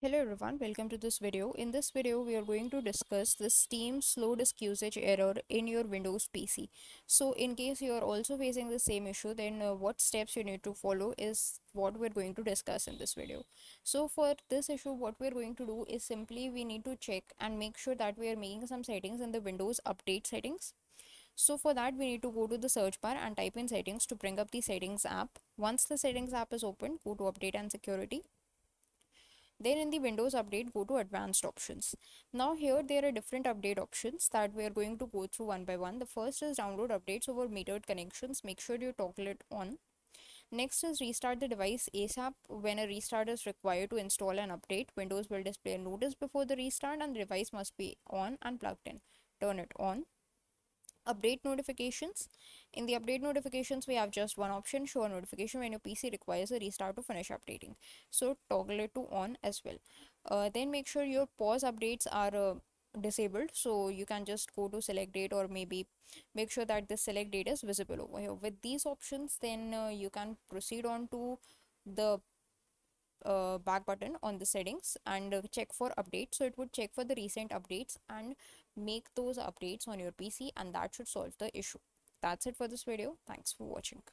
Hello everyone, welcome to this video. In this video, we are going to discuss the Steam slow disk usage error in your Windows PC. So in case you are also facing the same issue, then what steps you need to follow is what we're going to discuss in this video. So for this issue, what we're going to do is simply we need to check and make sure that we are making some settings in the Windows update settings. So for that, we need to go to the search bar and type in settings to bring up the settings app. Once the settings app is open, go to update and security. Then in the Windows update, go to advanced options. Now here there are different update options that we are going to go through one by one. The first is download updates over metered connections. Make sure you toggle it on. Next is restart the device ASAP. When a restart is required to install an update, Windows will display a notice before the restart and the device must be on and plugged in. Turn it on. Update notifications. In the update notifications, we have just one option, show a notification when your PC requires a restart to finish updating. So toggle it to on as well. Then make sure your pause updates are disabled, so you can just go to select date or maybe make sure that the select date is visible over here. With these options, then you can proceed on to the back button on the settings and check for updates. So it would check for the recent updates and make those updates on your PC, and that should solve the issue. That's it for this video. Thanks for watching.